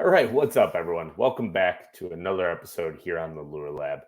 All right, what's up, everyone? Welcome back to another episode here on the Lure Lab,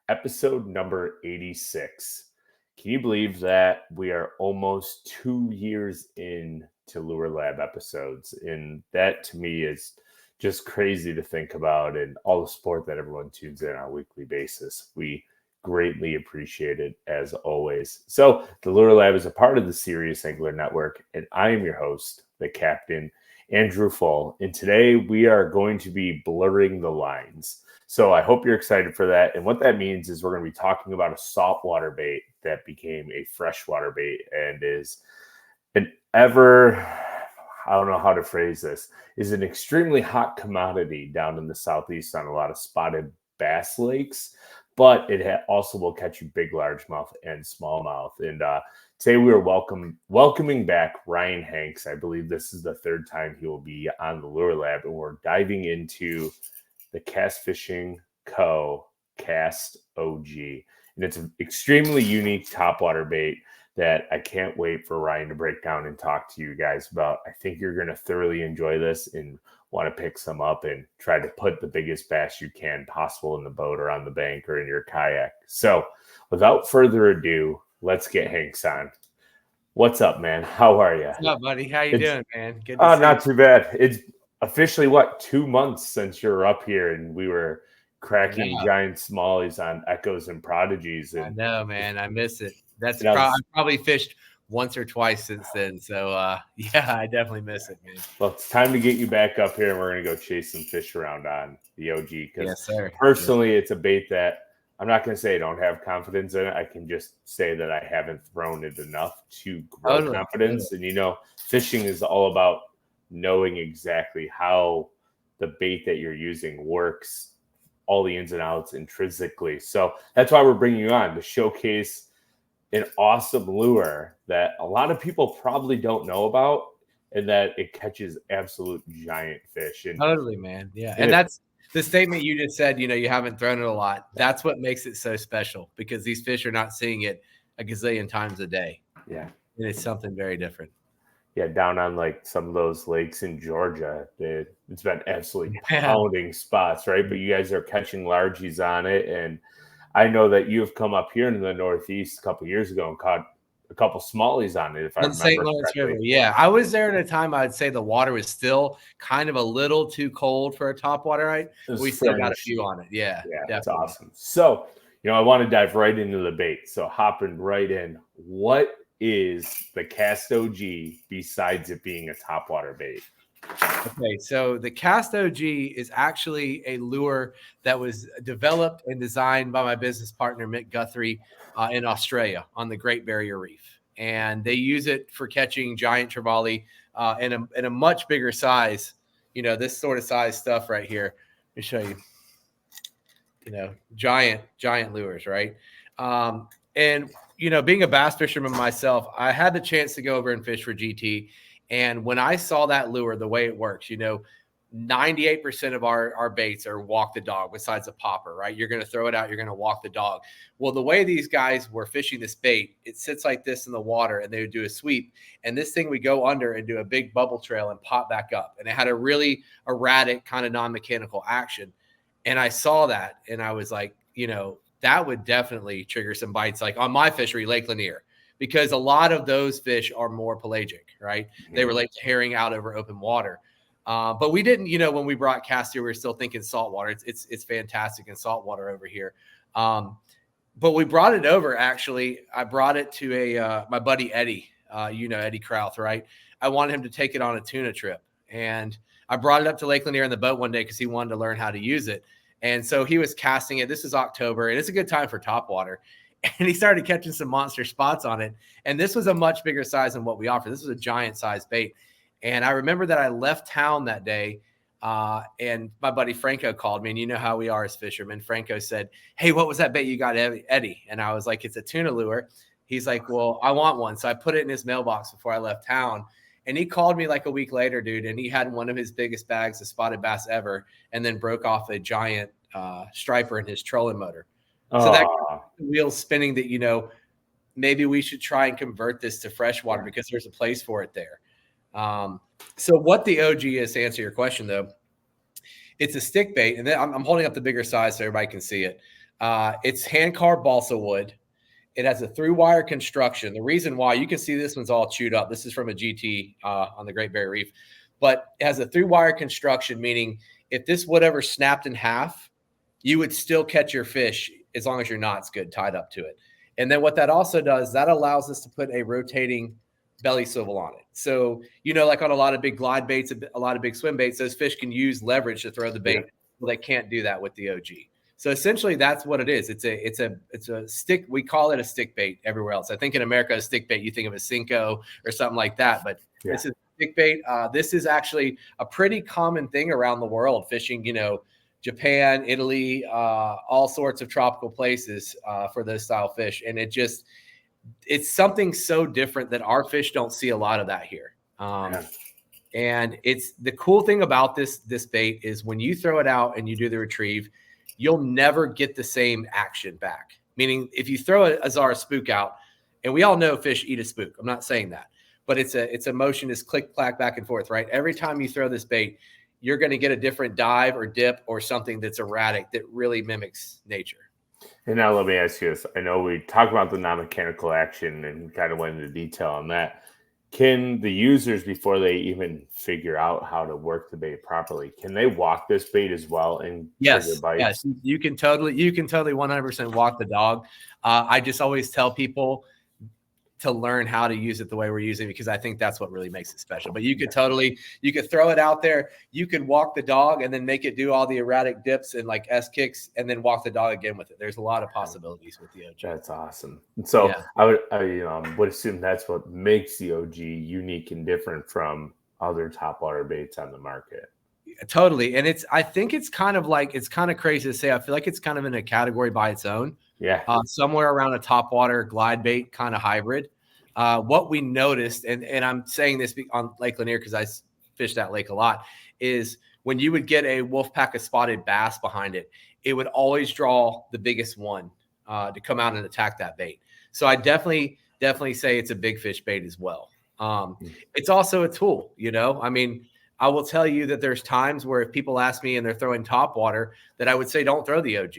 episode number 86. Can you believe that we are almost 2 years in to Lure Lab episodes? And that to me is just crazy to think about, and all the support that everyone tunes in on a weekly basis. We greatly appreciate it as always. So, the Lure Lab is a part of the Serious Angler Network, and I am your host, the captain, Andrew Full, and today we are going to be blurring the lines. So I hope you're excited for that. And what that means is we're going to be talking about a saltwater bait that became a freshwater bait and is an I don't know how to phrase this, is an extremely hot commodity down in the Southeast on a lot of spotted bass lakes, but it also will catch you big largemouth and smallmouth. And today we are welcoming back Ryan Hanks. I believe this is the third time he will be on the Lure Lab, and we're diving into the Cast Fishing Co. Cast OG. And it's an extremely unique topwater bait that I can't wait for Ryan to break down and talk to you guys about. I think you're going to thoroughly enjoy this and want to pick some up and try to put the biggest bass you can possible in the boat or on the bank or in your kayak. So without further ado, let's get Hanks on. What's up, man? How are you? What's up, buddy? How you doing, man? Good to see not too bad. It's officially, 2 months since you're up here and we were cracking giant smallies on Echoes and Prodigies. And I know, man. I miss it. I've probably fished once or twice since then. So, yeah, I definitely miss it, man. Well, it's time to get you back up here, and we're going to go chase some fish around on the OG. Because yes, personally, it's a bait that I'm not going to say I don't have confidence in it. I can just say that I haven't thrown it enough to grow confidence. And, fishing is all about knowing exactly how the bait that you're using works, all the ins and outs intrinsically. So that's why we're bringing you on to showcase an awesome lure that a lot of people probably don't know about, and that it catches absolute giant fish. And totally, man. Yeah. And that's the statement you just said, you haven't thrown it a lot. That's what makes it so special, because these fish are not seeing it a gazillion times a day. Yeah. And it's something very different. Yeah, down on like some of those lakes in Georgia, it's been absolutely pounding spots, right? But you guys are catching largies on it. And I know that you've come up here in the Northeast a couple of years ago and caught a couple smallies on it, if I remember St. Lawrence River. Yeah, I was there at a time. I'd say the water was still kind of a little too cold for a topwater, right? We still got a few on it. Yeah, that's awesome. So, I want to dive right into the bait. So hopping right in, what is the Cast OG besides it being a topwater bait? Okay, so the Cast OG is actually a lure that was developed and designed by my business partner, Mick Guthrie, in Australia on the Great Barrier Reef. And they use it for catching giant trevally in a much bigger size, this sort of size stuff right here. Let me show you, giant lures, right? And, being a bass fisherman myself, I had the chance to go over and fish for GT. And when I saw that lure, the way it works, 98% of our baits are walk the dog besides a popper, right? You're going to throw it out. You're going to walk the dog. Well, the way these guys were fishing this bait, it sits like this in the water, and they would do a sweep. And this thing would go under and do a big bubble trail and pop back up. And it had a really erratic kind of non-mechanical action. And I saw that, and I was like, that would definitely trigger some bites, like on my fishery, Lake Lanier, because a lot of those fish are more pelagic, right? Mm-hmm. They relate to herring out over open water. But we didn't, when we brought cast here, we were still thinking saltwater. It's fantastic in saltwater over here. But we brought it over, actually. I brought it to my buddy Eddie, Eddie Krauth, right? I wanted him to take it on a tuna trip. And I brought it up to Lake Lanier in the boat one day because he wanted to learn how to use it. And so he was casting it. This is October, and it's a good time for topwater. And he started catching some monster spots on it. And this was a much bigger size than what we offer. This was a giant size bait. And I remember that I left town that day, and my buddy Franco called me. And you know how we are as fishermen. Franco said, "Hey, what was that bait you got, Eddie?" And I was like, "It's a tuna lure." He's like, "Well, I want one." So I put it in his mailbox before I left town. And he called me like a week later, dude, and he had one of his biggest bags of spotted bass ever, and then broke off a giant striper in his trolling motor. So that wheel spinning that, maybe we should try and convert this to freshwater because there's a place for it there. So what the OG is, to answer your question, though, It's a stick bait, and then I'm holding up the bigger size so everybody can see it. It's hand carved balsa wood. It has a through wire construction. The reason why, you can see this one's all chewed up. This is from a GT on the Great Barrier Reef, but it has a through wire construction, meaning if this would ever snapped in half, you would still catch your fish as long as your knot's good tied up to it. And then what that also does, that allows us to put a rotating belly swivel on it. So, like on a lot of big glide baits, a lot of big swim baits, those fish can use leverage to throw the bait. Yeah. Well, they can't do that with the OG. So essentially, that's what it is. It's a stick. We call it a stick bait everywhere else. I think in America, a stick bait, you think of a Cinco or something like that, but this is a stick bait. This is actually a pretty common thing around the world, fishing, Japan, Italy, all sorts of tropical places for those style fish. And it's something so different that our fish don't see a lot of that here. And it's the cool thing about this bait is when you throw it out and you do the retrieve, you'll never get the same action back. Meaning if you throw a Zara spook out, and we all know fish eat a spook. I'm not saying that, but it's a motion, is click, clack, back and forth, right? Every time you throw this bait, you're going to get a different dive or dip or something that's erratic that really mimics nature. And now let me ask you this. I know we talked about the non-mechanical action and kind of went into detail on that. Can the users, before they even figure out how to work the bait properly, can they walk this bait as well and yes, you can totally 100% walk the dog. I just always tell people to learn how to use it the way we're using it, because I think that's what really makes it special. But you could throw it out there. You could walk the dog and then make it do all the erratic dips and like S kicks and then walk the dog again with it. There's a lot of possibilities with the OG. That's awesome. And so I would assume that's what makes the OG unique and different from other topwater baits on the market. Totally. And I think it's kind of crazy to say. I feel like it's kind of in a category by its own. Yeah. Somewhere around a topwater glide bait kind of hybrid. What we noticed, and I'm saying this on Lake Lanier because I fished that lake a lot, is when you would get a wolf pack of spotted bass behind it, it would always draw the biggest one to come out and attack that bait. So I definitely say it's a big fish bait as well. It's also a tool, I mean, I will tell you that there's times where if people ask me and they're throwing topwater, that I would say don't throw the OG.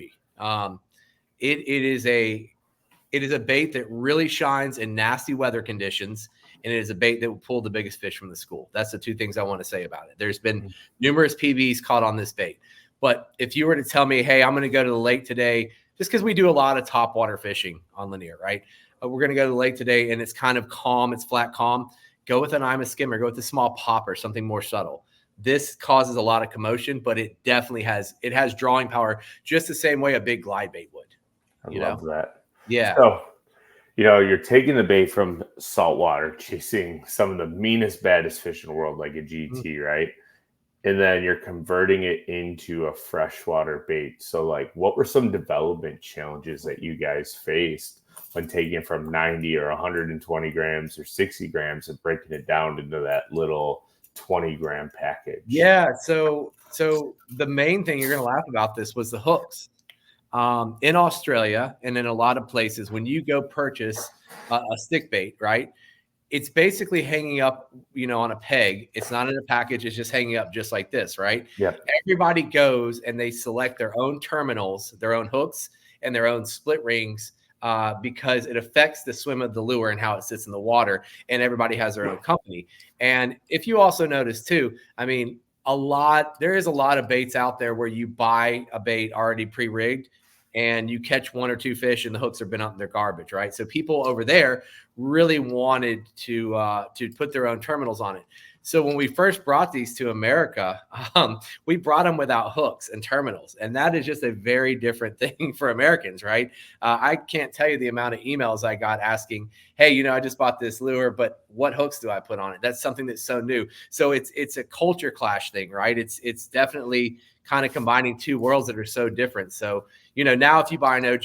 It is a bait that really shines in nasty weather conditions, and it is a bait that will pull the biggest fish from the school. That's the two things I want to say about it. There's been numerous PBs caught on this bait, but if you were to tell me, hey, I'm going to go to the lake today, just because we do a lot of topwater fishing on Lanier, right? We're going to go to the lake today, and it's kind of calm. It's flat calm. Go with an IMA skimmer. Go with a small popper, something more subtle. This causes a lot of commotion, but it definitely has drawing power just the same way a big glide bait would. I love that. Yeah. So, you're taking the bait from saltwater, chasing some of the meanest, baddest fish in the world, like a GT, right? And then you're converting it into a freshwater bait. So, what were some development challenges that you guys faced when taking it from 90 or 120 grams or 60 grams and breaking it down into that little 20-gram package? Yeah. So the main thing you're going to laugh about this was the hooks. In Australia and in a lot of places, when you go purchase a stick bait, right, it's basically hanging up, on a peg. It's not in a package. It's just hanging up just like this, right? Yeah. Everybody goes and they select their own terminals, their own hooks, and their own split rings because it affects the swim of the lure and how it sits in the water. And everybody has their own company. And if you also notice too, I mean, there is a lot of baits out there where you buy a bait already pre-rigged and you catch one or two fish and the hooks have been up in their garbage, right? So people over there really wanted to put their own terminals on it. So when we first brought these to America, we brought them without hooks and terminals. And that is just a very different thing for Americans, right? I can't tell you the amount of emails I got asking, hey, I just bought this lure, but what hooks do I put on it? That's something that's so new. So it's a culture clash thing, right? It's definitely kind of combining two worlds that are so different. So, now if you buy an OG,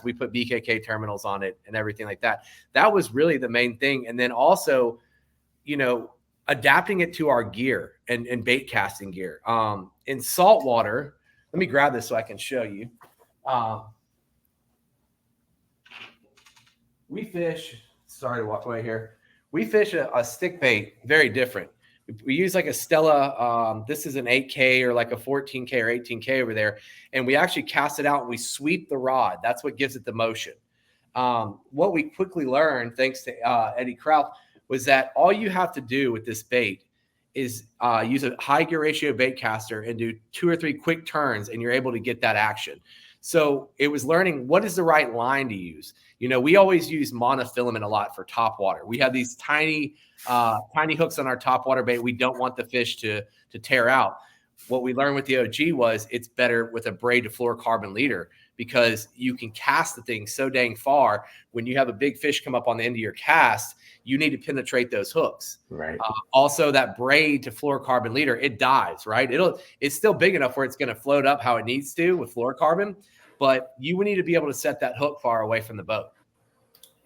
we put BKK terminals on it and everything like that. That was really the main thing. And then also, adapting it to our gear and bait casting gear. In saltwater, let me grab this so I can show you. We fish, sorry to walk away here. We fish a stick bait, very different. We use like a Stella. This is an 8K or like a 14K or 18K over there. And we actually cast it out and we sweep the rod. That's what gives it the motion. What we quickly learned, thanks to Eddie Kraut, was that all you have to do with this bait is use a high gear ratio bait caster and do 2 or 3 quick turns, and you're able to get that action. So it was learning what is the right line to use. We always use monofilament a lot for topwater. We have these tiny hooks on our topwater bait. We don't want the fish to tear out. What we learned with the OG was it's better with a braid to fluorocarbon leader, because you can cast the thing so dang far. When you have a big fish come up on the end of your cast, you need to penetrate those hooks. Right. Also, that braid to fluorocarbon leader, it dives, right? It's still big enough where it's going to float up how it needs to with fluorocarbon, but you need to be able to set that hook far away from the boat.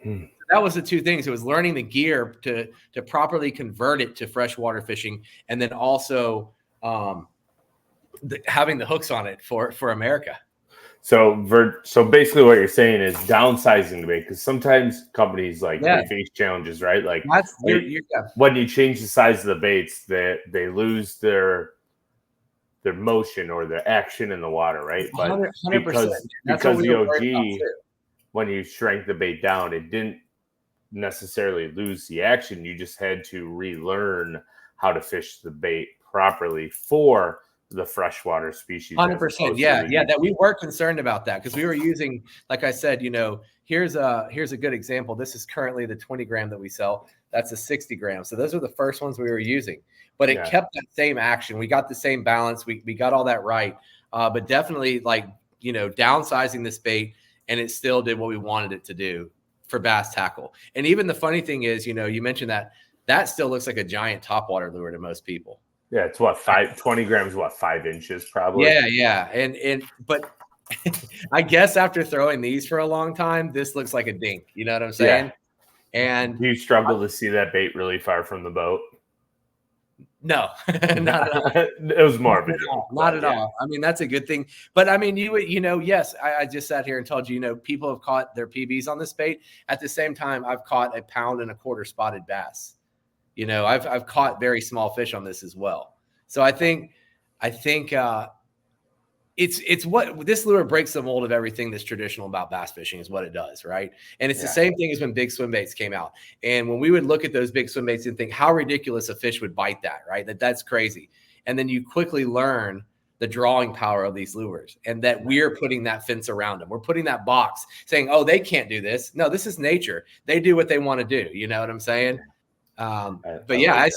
That was the 2 things. It was learning the gear to properly convert it to freshwater fishing, and then also having the hooks on it for America. So basically what you're saying is downsizing the bait, because sometimes companies they face challenges, right? Like when you change the size of the baits, they lose their motion or their action in the water, right? But 100%. because the OG, when you shrank the bait down, it didn't necessarily lose the action. You just had to relearn how to fish the bait properly for the freshwater species. 100%. Yeah. That we were concerned about that, because we were using, like I said, here's a good example. This is currently the 20 gram that we sell. That's a 60 gram. So those are the first ones we were using, but it kept that same action. We got the same balance. We got all that right. But definitely downsizing this bait, and it still did what we wanted it to do for bass tackle. And even the funny thing is, you mentioned that still looks like a giant topwater lure to most people. Yeah, it's 20 grams, 5 inches probably. Yeah. But I guess after throwing these for a long time, this looks like a dink. You know what I'm saying? Yeah. And do you struggle to see that bait really far from the boat? No, not at all. It was more of a joke. Not at all. I mean, that's a good thing. But I mean, yes, I just sat here and told you, people have caught their PBs on this bait. At the same time, I've caught 1.25 pound spotted bass. I've caught very small fish on this as well. So I think it's what this lure breaks the mold of everything that's traditional about bass fishing is what it does, right? And it's the same thing as when big swim baits came out. And when we would look at those big swim baits and think how ridiculous a fish would bite that, right? That's crazy. And then you quickly learn the drawing power of these lures, and that we're putting that fence around them. We're putting that box saying, oh, they can't do this. No, this is nature. They do what they want to do. You know what I'm saying? But yeah,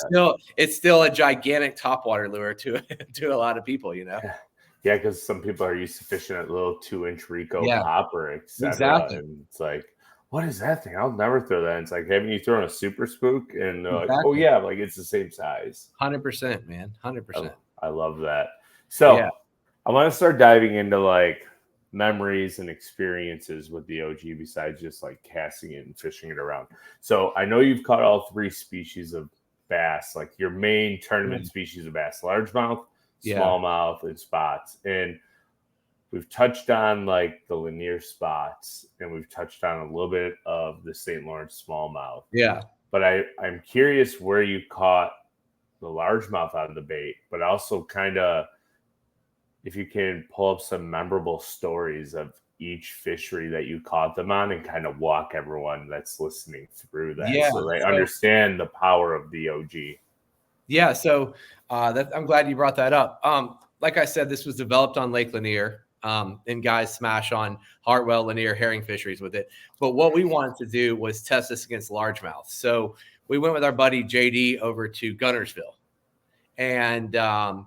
it's still a gigantic topwater lure to a lot of people, Yeah, because some people are used to fishing at little 2-inch Rico popper, etc. Exactly. And it's like, what is that thing? I'll never throw that. And it's like, haven't you thrown a super spook? And they're like, oh yeah, like it's the same size. 100%, man. 100%. I love that. So I want to start diving into memories and experiences with the OG besides just casting it and fishing it around. So I know you've caught all 3 species of bass, like your main tournament species of bass: largemouth, smallmouth, and spots. And we've touched on the Lanier spots, and we've touched on a little bit of the St. Lawrence smallmouth. Yeah. But I'm curious where you caught the largemouth out of the bait, but also kind of if you can pull up some memorable stories of each fishery that you caught them on, and kind of walk everyone that's listening through that so they understand the power of the OG. Yeah, so I'm glad you brought that up. Like I said, this was developed on Lake Lanier, and guys smash on Hartwell, Lanier, herring fisheries with it. But what we wanted to do was test this against largemouth. So we went with our buddy JD over to Guntersville, and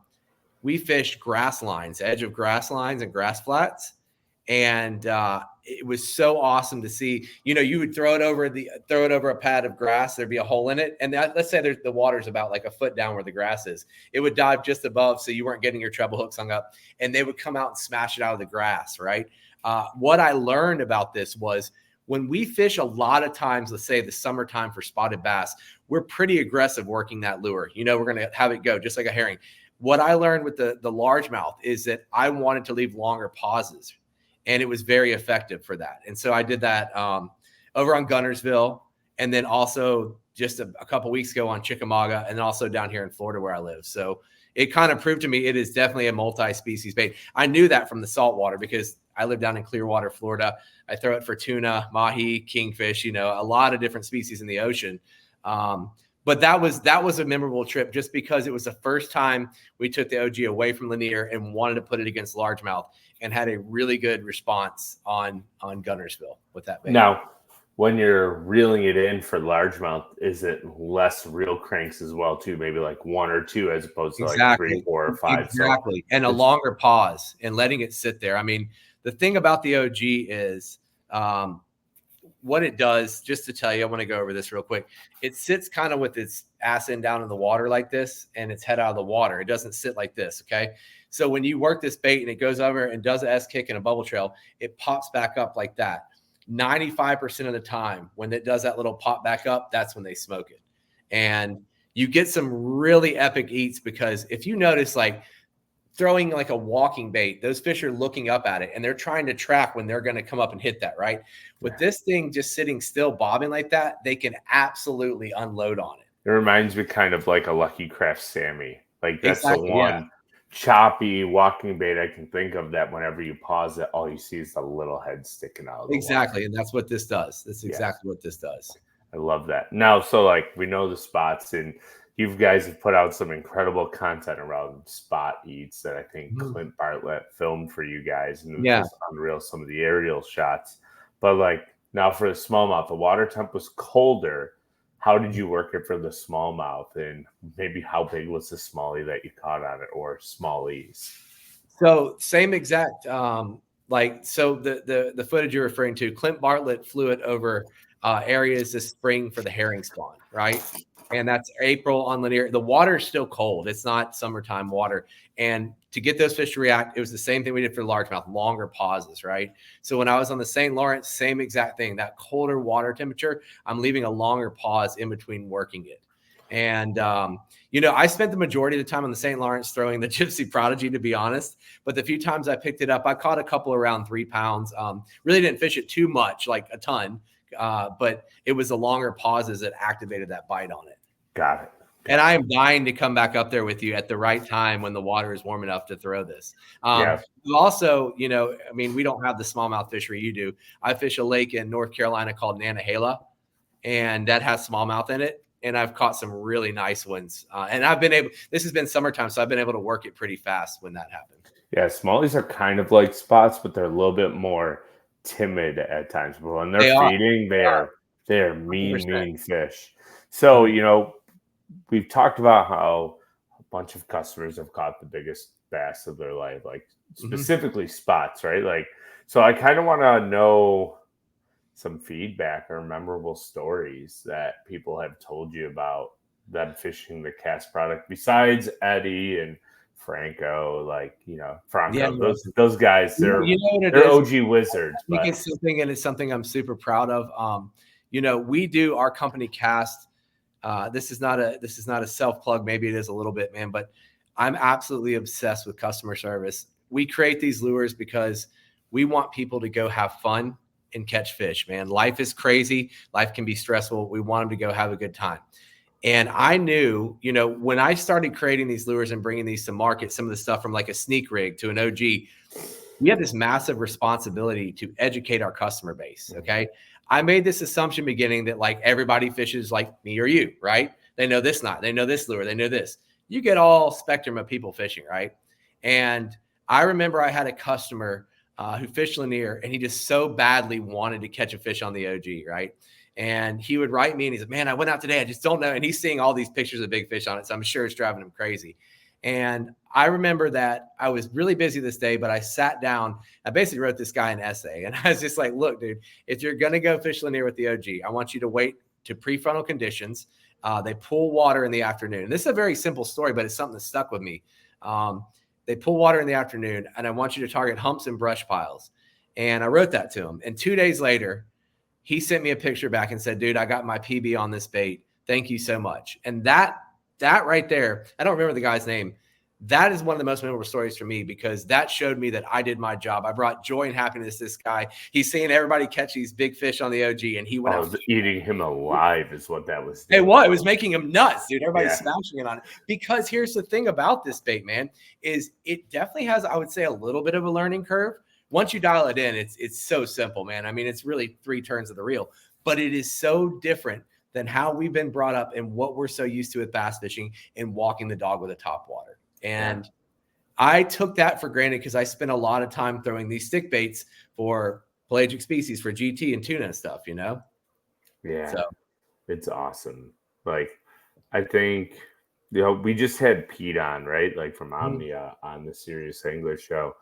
we fished grass lines, edge of grass lines and grass flats. And it was so awesome to see. You would throw it over a pad of grass. There'd be a hole in it, and let's say the water's about a foot down where the grass is. It would dive just above, so you weren't getting your treble hooks hung up, and they would come out and smash it out of the grass. Right. What I learned about this was when we fish a lot of times, let's say the summertime for spotted bass, we're pretty aggressive working that lure. We're going to have it go just like a herring. What I learned with the largemouth is that I wanted to leave longer pauses. And it was very effective for that. And so I did that over on Guntersville. and then also just a couple weeks ago on Chickamauga, and also down here in Florida where I live. So it kind of proved to me it is definitely a multi-species bait. I knew that from the saltwater because I live down in Clearwater, Florida. I throw it for tuna, mahi, kingfish, a lot of different species in the ocean. But that was a memorable trip just because it was the first time we took the OG away from linear and wanted to put it against largemouth, and had a really good response on Gunnersville with that bait. Now, when you're reeling it in for largemouth, is it less reel cranks as well too? Maybe like 1 or 2 as opposed to like 3, 4, or 5. Exactly. And a longer pause and letting it sit there. I mean, the thing about the OG is what it does, just to tell you, I want to go over this real quick. It sits kind of with its ass in down in the water like this and its head out of the water. It doesn't sit like this. Okay. So when you work this bait and it goes over and does an S kick and a bubble trail, it pops back up like that. 95% of the time when it does that little pop back up, that's when they smoke it. And you get some really epic eats because if you notice, like throwing like a walking bait, those fish are looking up at it and they're trying to track when they're going to come up and hit that, right? With this thing just sitting still, bobbing like that, they can absolutely unload on it. It reminds me kind of like a Lucky Craft Sammy. Like that's Exactly, the one choppy walking bait I can think of that whenever you pause it, all you see is the little head sticking out of the Exactly. water. And that's what this does. That's exactly what this does. I love that. Now, so like we know the spots, and you guys have put out some incredible content around spot eats that I think Clint Bartlett filmed for you guys, and it was just unreal, some of the aerial shots. But like now for the smallmouth, the water temp was colder. How did you work it for the smallmouth, and maybe how big was the smallie that you caught on it, or smallies? So same exact, so the footage you're referring to, Clint Bartlett flew it over areas this spring for the herring spawn, right? And that's April on linear. The water is still cold. It's not summertime water. And to get those fish to react, it was the same thing we did for largemouth, longer pauses, right? So when I was on the St. Lawrence, same exact thing, that colder water temperature, I'm leaving a longer pause in between working it. And, I spent the majority of the time on the St. Lawrence throwing the Gypsy Prodigy, to be honest. But the few times I picked it up, I caught a couple around 3 pounds. Really didn't fish it too much, like a ton. But it was the longer pauses that activated that bite on it. Got it. And I am dying to come back up there with you at the right time when the water is warm enough to throw this. Also, we don't have the smallmouth fishery you do. I fish a lake in North Carolina called Nantahala, and that has smallmouth in it. And I've caught some really nice ones. And this has been summertime, so I've been able to work it pretty fast when that happened. Yeah, smallies are kind of like spots, but they're a little bit more timid at times. But when they're feeding, they are mean fish. So, we've talked about how a bunch of customers have caught the biggest bass of their life, like specifically spots, right? Like, so I kind of want to know some feedback or memorable stories that people have told you about them fishing the cast product besides Eddie and Franco, Franco, those guys, they're OG wizards. I think it's something I'm super proud of. We do our company cast. This is not a self plug. Maybe it is a little bit, man, but I'm absolutely obsessed with customer service. We create these lures because we want people to go have fun and catch fish, man. Life is crazy. Life can be stressful. We want them to go have a good time. And I knew, when I started creating these lures and bringing these to market, some of the stuff from like a sneak rig to an OG, we have this massive responsibility to educate our customer base. Okay. I made this assumption beginning that like everybody fishes like me or you, right? They know this knot, they know this lure, they know this. You get all spectrum of people fishing, right? And I remember I had a customer who fished linear, and he just so badly wanted to catch a fish on the OG, right? And he would write me and he said, man, I went out today, I just don't know. And he's seeing all these pictures of big fish on it, so I'm sure it's driving him crazy. And I remember that I was really busy this day, but I sat down. I basically wrote this guy an essay. And I was just like, look, dude, if you're going to go fish linear with the OG, I want you to wait to prefrontal conditions. They pull water in the afternoon. And this is a very simple story, but it's something that stuck with me. They pull water in the afternoon, and I want you to target humps and brush piles. And I wrote that to him. And 2 days later, he sent me a picture back and said, dude, I got my PB on this bait. Thank you so much. And that right there, I don't remember the guy's name. that is one of the most memorable stories for me, because that showed me that I did my job. I brought joy and happiness to this guy. He's seeing everybody catch these big fish on the OG, and he went out eating him alive is what that was doing. doing. It was making him nuts, dude. Everybody's smashing it on it. Because here's the thing about this bait, man, is it definitely has, I would say, a little bit of a learning curve. Once you dial it in, it's so simple, man. I mean, it's really 3 turns of the reel, but it is so different than how we've been brought up and what we're so used to with bass fishing and walking the dog with a topwater. And I took that for granted because I spent a lot of time throwing these stick baits for pelagic species, for GT and tuna and stuff, you know? Yeah. So it's awesome. Like, I think, we just had Pete on, right? Like from Omnia on the Serious Angler show.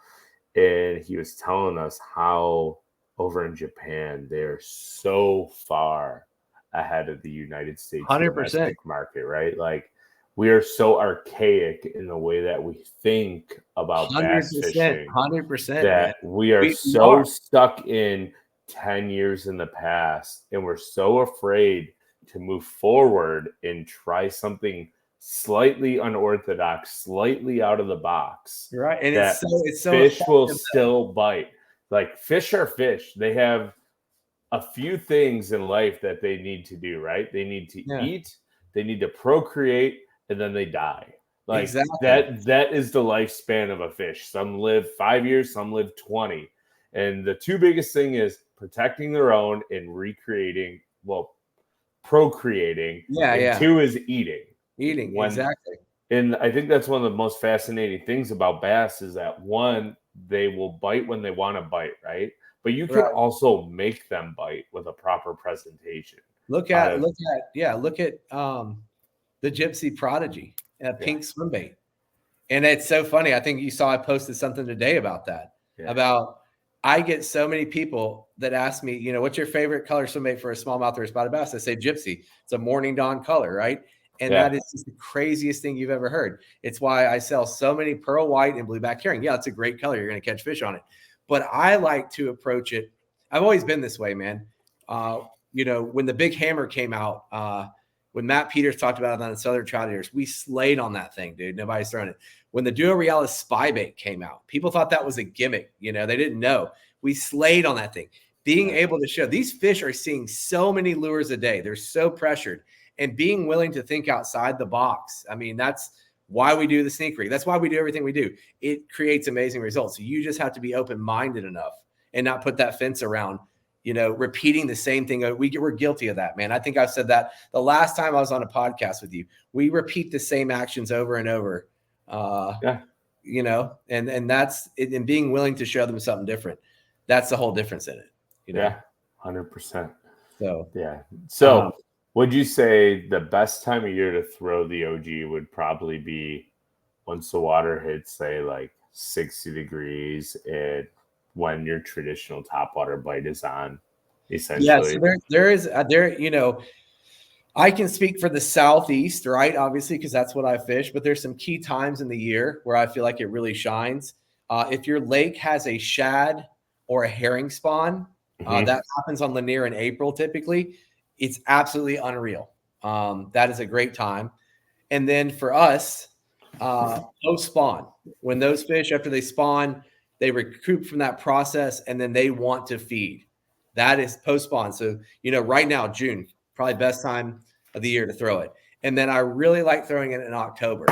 And he was telling us how over in Japan, they're so far ahead of the United States 100%. domestic market, right? Like, we are so archaic in the way that we think about bass fishing 100%, that we are so stuck in 10 years in the past, and we're so afraid to move forward and try something slightly unorthodox, slightly out of the box. Right. And that it's so fish will still bite. Like, fish are fish. They have a few things in life that they need to do, right? They need to eat, they need to procreate, and then they die. Like, that is the lifespan of a fish. Some live 5 years, some live 20. And the 2 biggest thing is protecting their own and procreating. And 2 is eating. Exactly. And I think that's one of the most fascinating things about bass is that, one, they will bite when they want to bite, right? But you can also make them bite with a proper presentation. Look at the Gypsy Prodigy, pink swim bait. And it's so funny. I think you saw I posted something today about that. About, I get so many people that ask me, you know, what's your favorite color swim bait for a smallmouth or a spotted bass? I say Gypsy. It's a morning dawn color, right? And that is just the craziest thing you've ever heard. It's why I sell so many pearl white and blueback herring. Yeah, it's a great color. You're going to catch fish on it. But I like to approach it. I've always been this way, man. You know, when the big hammer came out, when Matt Peters talked about it on the Southern Trout Eaters, we slayed on that thing, dude. Nobody's throwing it. When the Duo Realis spy bait came out, people thought that was a gimmick. You know, they didn't know. We slayed on that thing. Being able to show, these fish are seeing so many lures a day. They're so pressured. And being willing to think outside the box. I mean, that's why we do the sneak rig. That's why we do everything we do. It creates amazing results. So you just have to be open-minded enough and not put that fence around, you know, repeating the same thing. We're guilty of that, man. I think I've said that the last time I was on a podcast with you. We repeat the same actions over and over. You know, and that's it, and being willing to show them something different. That's the whole difference in it. You know? 100%. So would you say the best time of year to throw the OG would probably be once the water hits, say, like 60 degrees, and when your traditional topwater bite is on, essentially? Yeah, so there, you know, I can speak for the Southeast, right? Obviously, because that's what I fish, but there's some key times in the year where I feel like it really shines. If your lake has a shad or a herring spawn, that happens on Lanier in April, typically. It's absolutely unreal. That is a great time. And then for us, post spawn, when those fish, after they spawn, they recoup from that process and then they want to feed. That is post spawn. So, you know, right now, June, probably best time of the year to throw it. And then I really like throwing it in October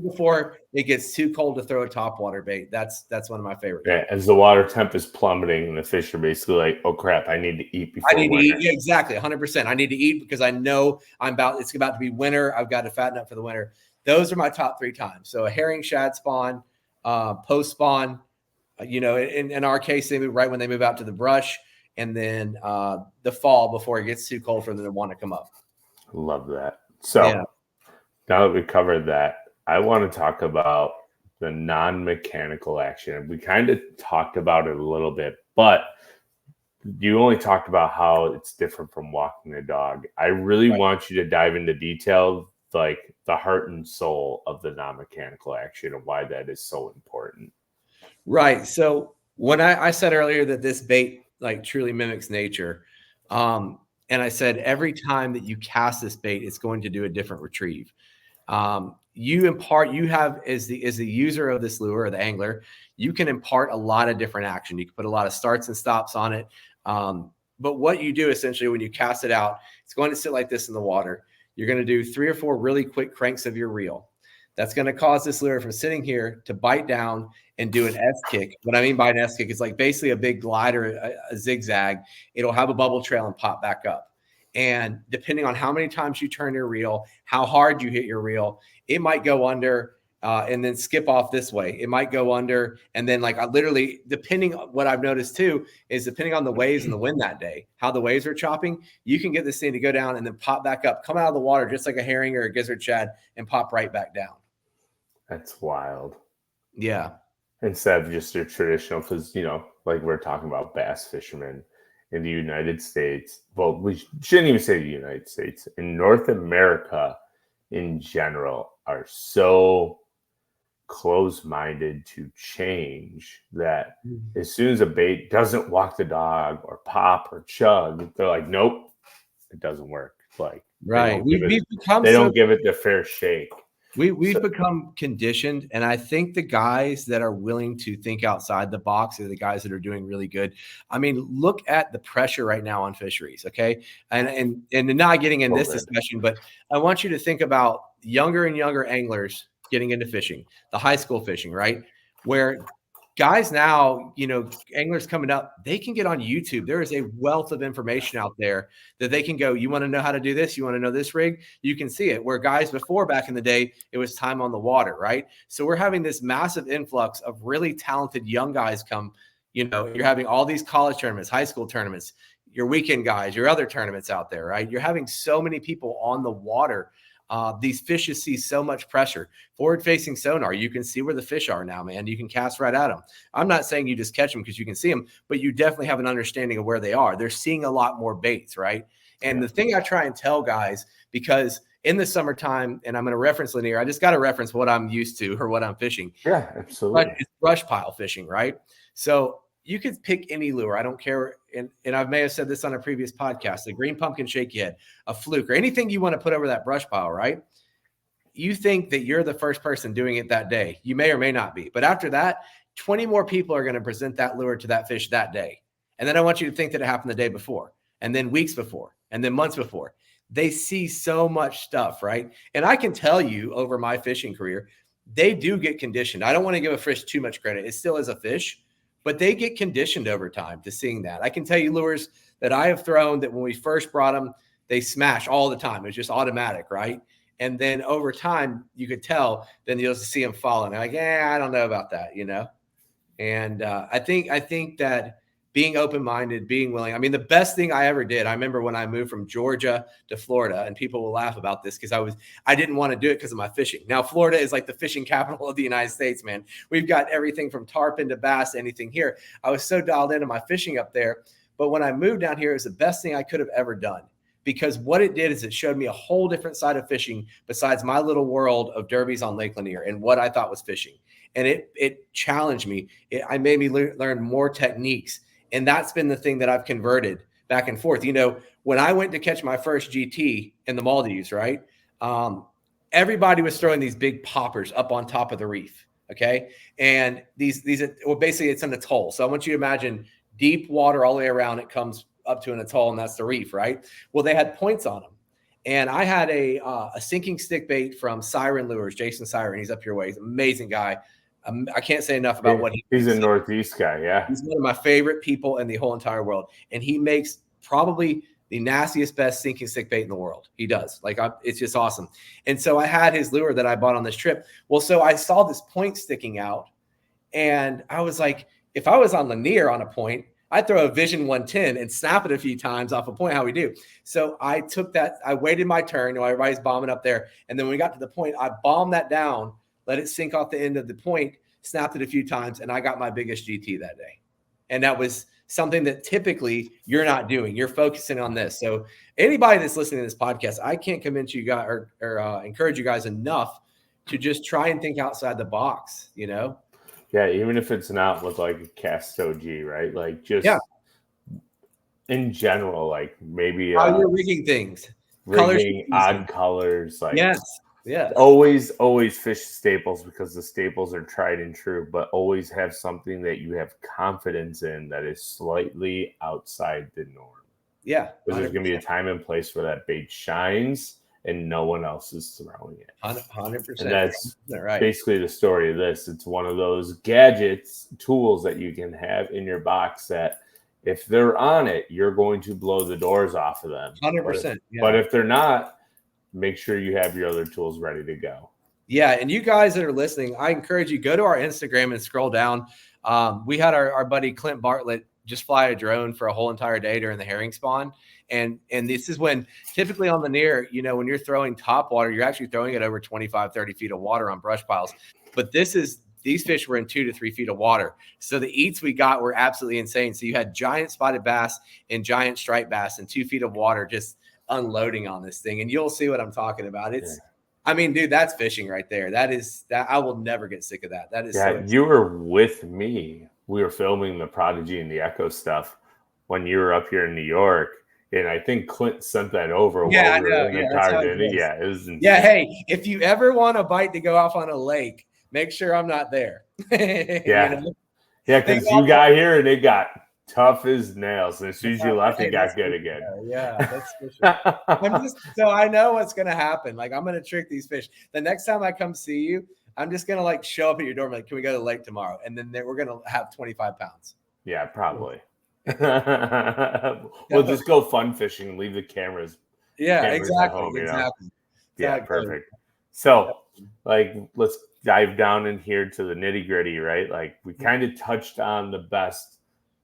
before it gets too cold to throw a topwater bait. That's one of my favorites. Yeah, as the water temp is plummeting and the fish are basically like, oh crap, I need to eat before winter. To eat. Yeah, exactly. 100%. I need to eat because I know it's about to be winter. I've got to fatten up for the winter. Those are my top 3 times. So a herring shad spawn, post spawn, you know, in our case, they move right when they move out to the brush, and then the fall before it gets too cold for them to want to come up. Love that. So now that we covered that, I want to talk about the non-mechanical action. We kind of talked about it a little bit, but you only talked about how it's different from walking the dog. I really want you to dive into detail, like the heart and soul of the non-mechanical action and why that is so important. Right. So when I said earlier that this bait like truly mimics nature, and I said every time that you cast this bait, it's going to do a different retrieve. you have as the user of this lure or the angler, you can impart a lot of different action. You can put a lot of starts and stops on it. But what you do essentially when you cast it out, it's going to sit like this in the water. You're going to do 3 or 4 really quick cranks of your reel. That's going to cause this lure from sitting here to bite down and do an S kick. What I mean by an S kick is like basically a big glider, a zigzag. It'll have a bubble trail and pop back up. And depending on how many times you turn your reel, how hard you hit your reel, it might go under and then skip off this way. It might go under. And then like I literally, depending on what I've noticed too, is depending on the waves and the wind that day, how the waves are chopping, you can get this thing to go down and then pop back up, come out of the water just like a herring or a gizzard shad and pop right back down. That's wild. Yeah. Instead of just your traditional, because, like we're talking about bass fishermen in the United States. Well, we shouldn't even say the United States. In North America in general are so close-minded to change that as soon as a bait doesn't walk the dog or pop or chug, they're like, nope, it doesn't work. Like, right. They don't give it the fair shake. We've become conditioned, and I think the guys that are willing to think outside the box are the guys that are doing really good. I mean, look at the pressure right now on fisheries, okay? And not getting in this discussion, but I want you to think about younger and younger anglers getting into fishing, the high school fishing, right? Where guys now, anglers coming up, they can get on YouTube. There is a wealth of information out there that they can go, you want to know how to do this? You want to know this rig? You can see it. Where guys before, back in the day, it was time on the water, right? So we're having this massive influx of really talented young guys come. You're having all these college tournaments, high school tournaments, your weekend guys, your other tournaments out there, right? You're having so many people on the water. These fishes see so much pressure. Forward-facing sonar, you can see where the fish are now, man. You can cast right at them. I'm not saying you just catch them because you can see them, but you definitely have an understanding of where they are. They're seeing a lot more baits, right? And the thing I try and tell guys, because in the summertime, and I'm going to reference Lanier, I just got to reference what I'm used to or what I'm fishing. Yeah, absolutely. But it's brush pile fishing, right? So you could pick any lure. I don't care. And I may have said this on a previous podcast, the green pumpkin shaky head, a fluke, or anything you want to put over that brush pile, right? You think that you're the first person doing it that day. You may or may not be. But after that, 20 more people are going to present that lure to that fish that day. And then I want you to think that it happened the day before, and then weeks before, and then months before. They see so much stuff, right? And I can tell you over my fishing career, they do get conditioned. I don't want to give a fish too much credit. It still is a fish. But they get conditioned over time to seeing that. I can tell you lures that I have thrown that when we first brought them, they smash all the time. It's just automatic, right? And then over time, you could tell, then you'll see them falling. They're like, I don't know about that, And I think that being open-minded, being willing. I mean, the best thing I ever did, I remember when I moved from Georgia to Florida, and people will laugh about this because I didn't want to do it because of my fishing. Now, Florida is like the fishing capital of the United States, man. We've got everything from tarpon to bass, anything here. I was so dialed into my fishing up there. But when I moved down here, it was the best thing I could have ever done, because what it did is it showed me a whole different side of fishing besides my little world of derbies on Lake Lanier and what I thought was fishing. And it challenged me. It made me learn more techniques. And that's been the thing that I've converted back and forth. When I went to catch my first GT in the Maldives, right? Everybody was throwing these big poppers up on top of the reef. Okay. And basically it's an atoll. So I want you to imagine deep water all the way around. It comes up to an atoll, and that's the reef, right? Well, they had points on them. And I had a sinking stick bait from Siren Lures, Jason Siren. He's up your way. He's an amazing guy. I can't say enough about what he's a Northeast guy. Yeah. He's one of my favorite people in the whole entire world. And he makes probably the nastiest, best sinking stick bait in the world. He does. It's just awesome. And so I had his lure that I bought on this trip. Well, so I saw this point sticking out, and I was like, if I was on Lanier on a point, I'd throw a Vision 110 and snap it a few times off a point, how we do. So I took that, I waited my turn, everybody's bombing up there. And then when we got to the point, I bombed that down, let it sink off the end of the point, snapped it a few times, and I got my biggest GT that day. And that was something that typically you're not doing. You're focusing on this. So anybody that's listening to this podcast, I can't convince you guys or encourage you guys enough to just try and think outside the box, Yeah, even if it's not with like a cast OG, right? Like just in general, like maybe how you're rigging things, rigging, odd colors, like yes, Yes. Always fish staples because the staples are tried and true, but always have something that you have confidence in that is slightly outside the norm. Yeah. Because there's 100%. going to be a time and place where that bait shines and no one else is throwing it. 100%. And that's right. basically the story of this. It's one of those gadgets, tools that you can have in your box that if they're on it, you're going to blow the doors off of them. 100%. But if they're not, make sure you have your other tools ready to go. Yeah. And you guys that are listening, I encourage you, go to our Instagram and scroll down. We had our buddy Clint Bartlett just fly a drone for a whole entire day during the herring spawn. And this is when typically on the near, when you're throwing top water, you're actually throwing it over 25, 30 feet of water on brush piles. But these fish were in 2 to 3 feet of water. So the eats we got were absolutely insane. So you had giant spotted bass and giant striped bass in 2 feet of water just unloading on this thing. And you'll see what I'm talking about. I mean, dude, that's fishing right there. That I will never get sick of that. That is you were with me. We were filming the Prodigy and the Echo stuff when you were up here in New York. And I think Clint sent that over while we were in the car, didn't he? Yeah, it was insane. Yeah, hey, if you ever want a bite to go off on a lake, make sure I'm not there. Yeah. Yeah, because you got here and it got tough as nails. And as soon as you left, it got good again. Yeah, that's for sure. So I know what's going to happen. Like, I'm going to trick these fish. The next time I come see you, I'm just going to show up at your door. Like, can we go to the lake tomorrow? And then we're going to have 25 pounds. Yeah, probably. We'll just go fun fishing and leave the cameras. Exactly. Home, exactly. Yeah, perfect. So, let's dive down in here to the nitty gritty, right? Like, we kind of touched on the best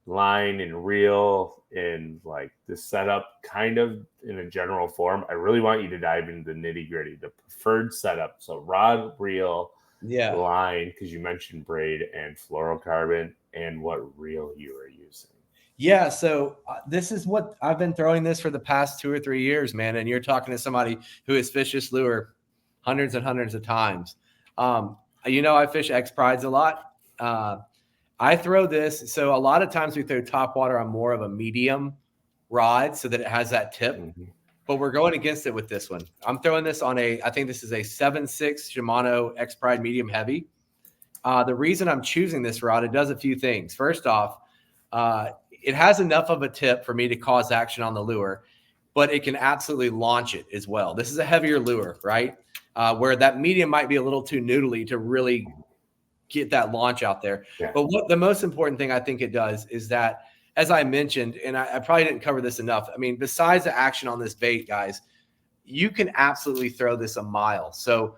line and reel and the setup kind of in a general form. I really want you to dive into the nitty gritty, the preferred setup. So rod, reel, line, because you mentioned braid and fluorocarbon, and what reel you are using. Yeah, so this is what I've been throwing this for the past 2 or 3 years, man. And you're talking to somebody who has fished this lure hundreds and hundreds of times. I fish X Prides a lot. I throw this. So a lot of times we throw Topwater on more of a medium rod so that it has that tip. Mm-hmm. But we're going against it with this one. I'm throwing this on I think this is a 7.6 Shimano X Pride medium heavy. The reason I'm choosing this rod, it does a few things. First off, it has enough of a tip for me to cause action on the lure, but it can absolutely launch it as well. This is a heavier lure, right? Where that medium might be a little too noodly to really get that launch out there. Yeah. But what the most important thing I think it does is that, as I mentioned, and I probably didn't cover this enough. I mean, besides the action on this bait, guys, you can absolutely throw this a mile. So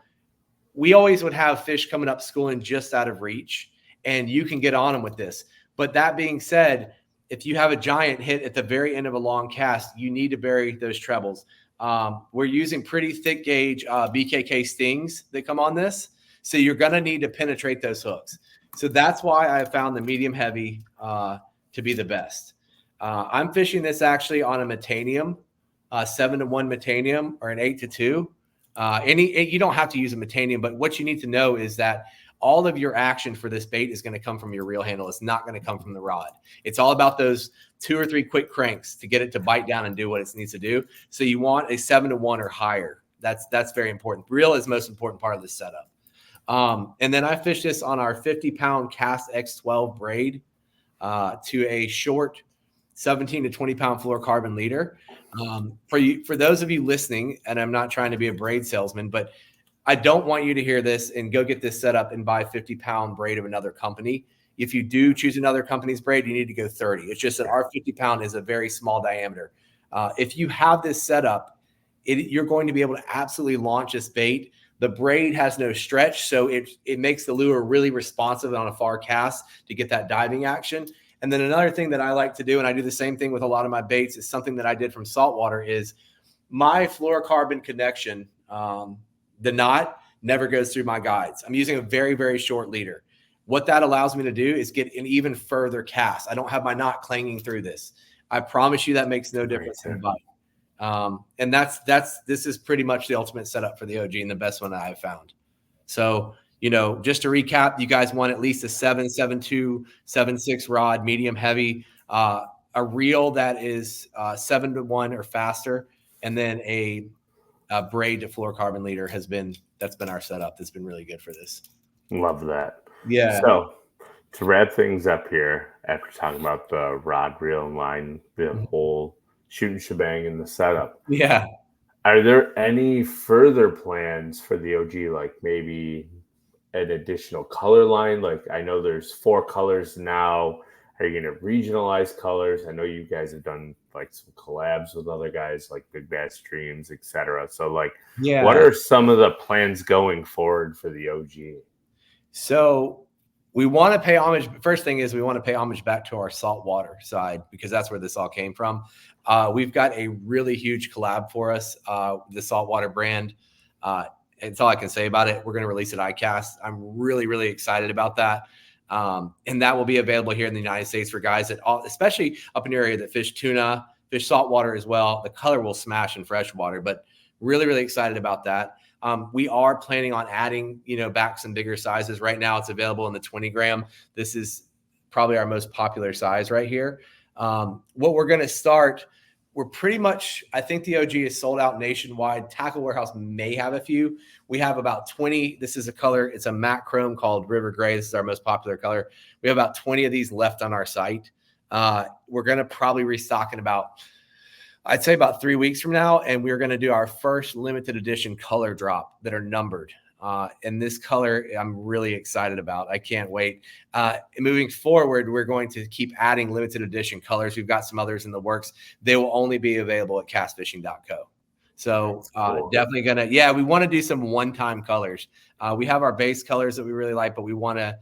we always would have fish coming up schooling just out of reach, and you can get on them with this. But that being said, if you have a giant hit at the very end of a long cast, you need to bury those trebles. We're using pretty thick gauge BKK stings that come on this. So you're going to need to penetrate those hooks. So that's why I found the medium heavy to be the best. I'm fishing this actually on a metanium, 7-1 metanium or an 8-2. You don't have to use a metanium, but what you need to know is that all of your action for this bait is going to come from your reel handle. It's not going to come from the rod. It's all about those 2 or 3 quick cranks to get it to bite down and do what it needs to do. So you want a 7-1 or higher. That's very important. Reel is the most important part of this setup. And then I fished this on our 50-pound Cast X12 braid to a short 17 to 20-pound fluorocarbon leader. For those of you listening, and I'm not trying to be a braid salesman, but I don't want you to hear this and go get this set up and buy 50-pound braid of another company. If you do choose another company's braid, you need to go 30. It's just that our 50-pound is a very small diameter. If you have this set up, you're going to be able to absolutely launch this bait. The braid has no stretch, so it makes the lure really responsive on a far cast to get that diving action. And then another thing that I like to do, and I do the same thing with a lot of my baits, is something that I did from saltwater, is my fluorocarbon connection, the knot never goes through my guides. I'm using a very, very short leader. What that allows me to do is get an even further cast. I don't have my knot clanging through this. I promise you that makes no difference in the bite. And this is pretty much the ultimate setup for the OG and the best one that I've found. So, just to recap, you guys want at least a 7.2, 7.6 rod, medium heavy, a reel that is 7-1 or faster, and then a braid to fluorocarbon leader that's been our setup. That's been really good for this. Love that. Yeah. So to wrap things up here, after talking about the rod, reel, and line, the whole shooting shebang in the setup, Yeah. are there any further plans for the OG, like maybe an additional color line? Like I know there's 4 colors now. Are you going to regionalize colors? I know you guys have done like some collabs with other guys like Big Bass Streams, etc. So like, what Yeah. are some of the plans going forward for the OG? So we want to pay homage. First thing is we want to pay homage back to our saltwater side because that's where this all came from. We've got a really huge collab for us, the saltwater brand. That's all I can say about it. We're going to release it ICAST. I'm really, really excited about that. And that will be available here in the United States for guys that, especially up in your area that fish tuna, fish saltwater as well. The color will smash in freshwater, but really, really excited about that. We are planning on adding, back some bigger sizes. Right now it's available in the 20 gram. This is probably our most popular size right here. What we're going to start, we're pretty much, I think the OG is sold out nationwide. Tackle Warehouse may have a few. We have about 20. This is a color. It's a matte chrome called River Gray. This is our most popular color. We have about 20 of these left on our site. We're going to probably restock in I'd say about 3 weeks from now, and we're going to do our first limited edition color drop that are numbered. And this color, I'm really excited about. I can't wait. Moving forward, we're going to keep adding limited edition colors. We've got some others in the works. They will only be available at castfishing.co. So Cool. definitely we want to do some one-time colors. We have our base colors that we really like, but we want to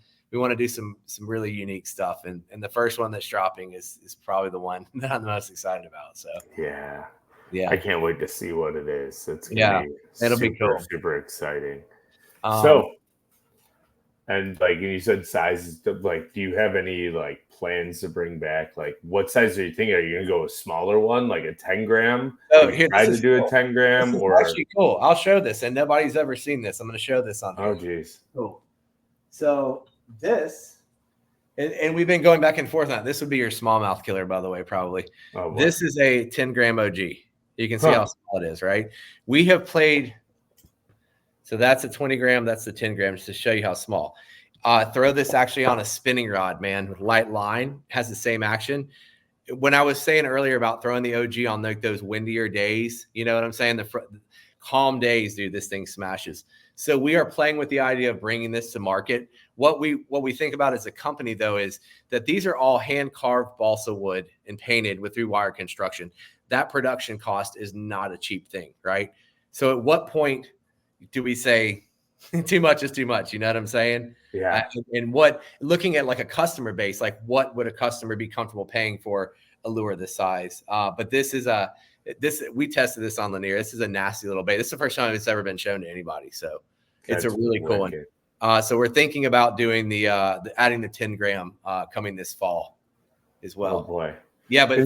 do some really unique stuff. And the first one that's dropping is probably the one that I'm the most excited about. So yeah, yeah, I can't wait to see what it is. It's yeah, gonna be it'll be cool. super exciting. So, and like you said, sizes. Like, do you have any like plans to bring back? Like, what size are you thinking? Are you gonna go a smaller one, like a 10 gram? oh, Have you here, tried this to is do cool. a 10 gram This is or? actually cool. I'll show this, and nobody's ever seen this. I'm going to show this on here. Oh, geez. Cool. So this, and we've been going back and forth on it. This would be your smallmouth killer, by the way, probably. Oh, this is a 10 gram OG. You can see how small it is, right? We have played. So that's a 20 gram. That's the 10 grams to show you how small. Throw this actually on a spinning rod, man, with light line. Has the same action. When I was saying earlier about throwing the OG on like those windier days, you know what I'm saying? The calm days, dude, this thing smashes. So we are playing with the idea of bringing this to market. What we think about as a company, though, is that these are all hand-carved balsa wood and painted with through-wire construction. That production cost is not a cheap thing, right? So at what point do we say too much is too much? You know what I'm saying? Yeah. And looking at like a customer base, like what would a customer be comfortable paying for a lure this size? But we tested this on Lanier. This is a nasty little bait. This is the first time it's ever been shown to anybody. So it's a really cool one. So we're thinking about doing the adding the 10 gram coming this fall as well. Oh boy. Yeah, but for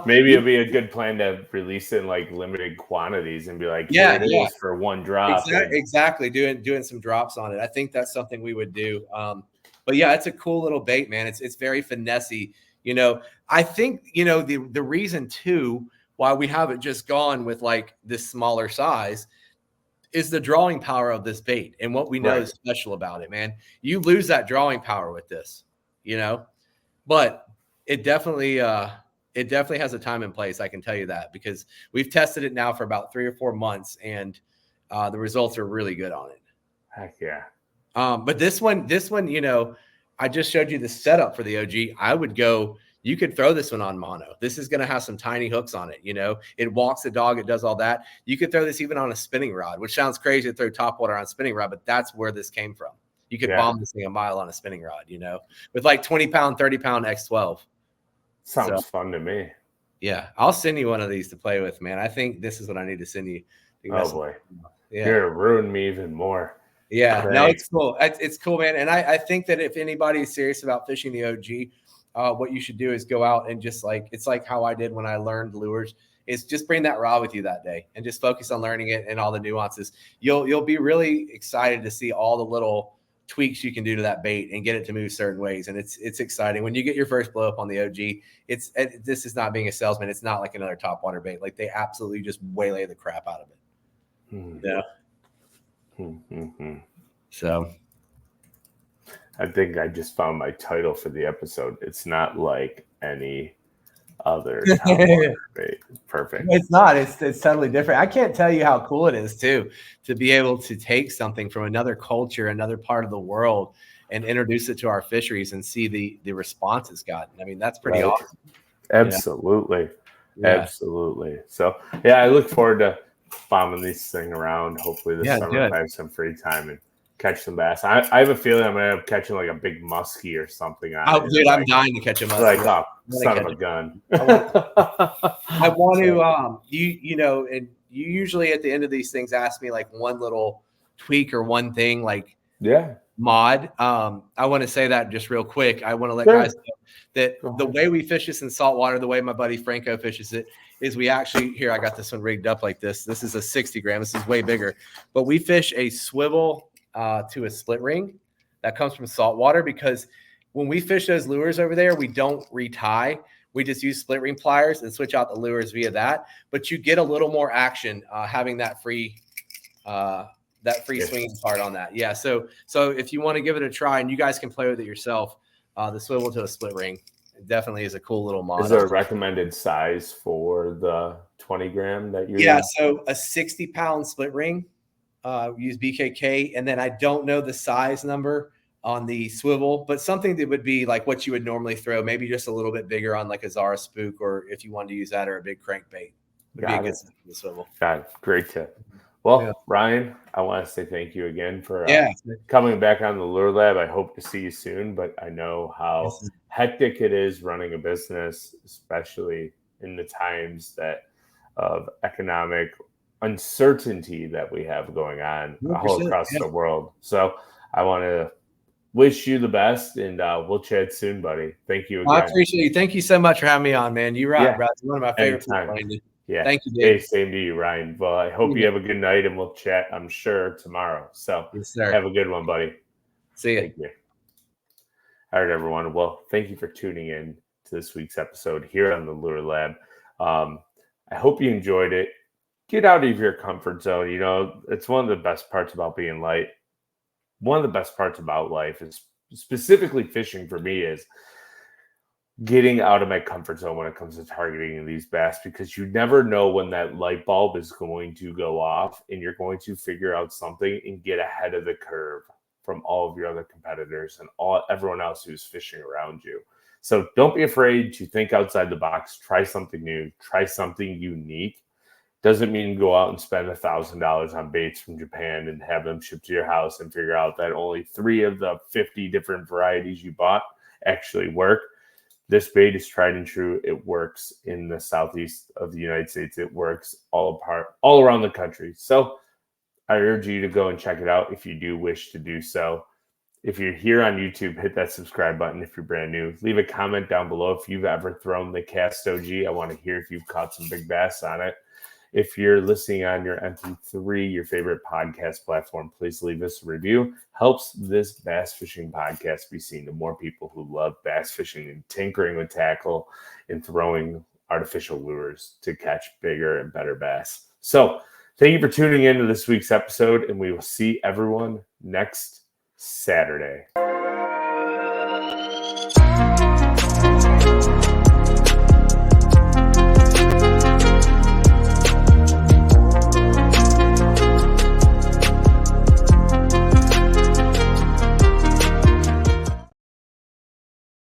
maybe it'd be a good plan to release it in like limited quantities and be like, here it is for one drop. Exactly. Doing some drops on it. I think that's something we would do. But yeah, it's a cool little bait, man. It's very finessey. I think, the reason too why we haven't just gone with like this smaller size is the drawing power of this bait. And what we know is special about it, man. You lose that drawing power with this, but it definitely has a time and place. I can tell you that because we've tested it now for about 3 or 4 months, and the results are really good on it. Heck yeah. But this one, I just showed you the setup for the OG. I would go. You could throw this one on mono. This is going to have some tiny hooks on it. It walks the dog. It does all that. You could throw this even on a spinning rod, which sounds crazy to throw topwater on a spinning rod, but that's where this came from. You could bomb this thing a mile on a spinning rod, with like 20-pound, 30-pound X12. Sounds fun to me. Yeah, I'll send you one of these to play with, man. I think this is what I need to send you. Oh boy, you're gonna ruin me even more. Yeah, no, it's cool. It's cool, man. And I think that if anybody is serious about fishing the OG, what you should do is go out and just it's like how I did when I learned lures. Is just bring that rod with you that day and just focus on learning it and all the nuances. You'll be really excited to see all the little tweaks you can do to that bait and get it to move certain ways. And it's exciting when you get your first blow up on the OG. This is not being a salesman. It's not like another topwater bait. Like they absolutely just waylay the crap out of it. Yeah. So I think I just found my title for the episode. It's not like any other topwater bait. Perfect. It's not. It's totally different. I can't tell you how cool it is too to be able to take something from another culture, another part of the world, and introduce it to our fisheries and see the response it's gotten. I mean, that's pretty awesome. Absolutely. Yeah. Absolutely. So yeah, I look forward to bombing this thing around. Hopefully this summer if I have some free time and catch some bass. I have a feeling I'm gonna end up catching like a big muskie or something on it. Dude, I'm dying to catch a muskie. Like, oh, son of a gun. I want to you know, and you usually at the end of these things ask me like one little tweak or one thing like mod. I want to say that just real quick. I want to let guys know that the way we fish this in saltwater, the way my buddy Franco fishes it, is we actually here I got this one rigged up like this. This is a 60 gram. This is way bigger, but we fish a swivel to a split ring that comes from saltwater because when we fish those lures over there, we don't retie. We just use split ring pliers and switch out the lures via that. But you get a little more action having that free swinging part on that. Yeah. So if you want to give it a try and you guys can play with it yourself, the swivel to a split ring definitely is a cool little mod. Is there a recommended size for the 20 gram that you're using? So a 60-pound split ring, use BKK. And then I don't know the size number on the swivel, but something that would be like what you would normally throw, maybe just a little bit bigger on like a Zara spook, or if you wanted to use that or a big crankbait, would be a good size for the swivel. Got it. Great tip. Well, Ryan, I want to say thank you again for coming back on the Lure Lab. I hope to see you soon, but I know how hectic it is running a business, especially in the times of economic uncertainty that we have going on all across the world. So I want to wish you the best, and we'll chat soon, buddy. Thank you again. I appreciate you. Thank you so much for having me on, man. You're right, Brad. One of my favorite people. Yeah. Thank you, dude. Hey, same to you, Ryan. Well, I hope you have a good night, and we'll chat, I'm sure, tomorrow. So have a good one, buddy. See you. Thank you. All right, everyone. Well, thank you for tuning in to this week's episode here on the Lure Lab. I hope you enjoyed it. Get out of your comfort zone. You know, it's one of the best parts about being light. One of the best parts about life is specifically fishing for me is getting out of my comfort zone when it comes to targeting these bass, because you never know when that light bulb is going to go off and you're going to figure out something and get ahead of the curve from all of your other competitors and everyone else who's fishing around you. So don't be afraid to think outside the box, try something new, try something unique. Doesn't mean go out and spend $1,000 on baits from Japan and have them shipped to your house and figure out that only 3 of the 50 different varieties you bought actually work. This bait is tried and true. It works in the southeast of the United States. It works all around the country. So I urge you to go and check it out if you do wish to do so. If you're here on YouTube, hit that subscribe button if you're brand new. Leave a comment down below if you've ever thrown the Cast OG. I want to hear if you've caught some big bass on it. If you're listening on your MP3, your favorite podcast platform, please leave us a review. Helps this bass fishing podcast be seen to more people who love bass fishing and tinkering with tackle and throwing artificial lures to catch bigger and better bass. So thank you for tuning in to this week's episode, and we will see everyone next Saturday.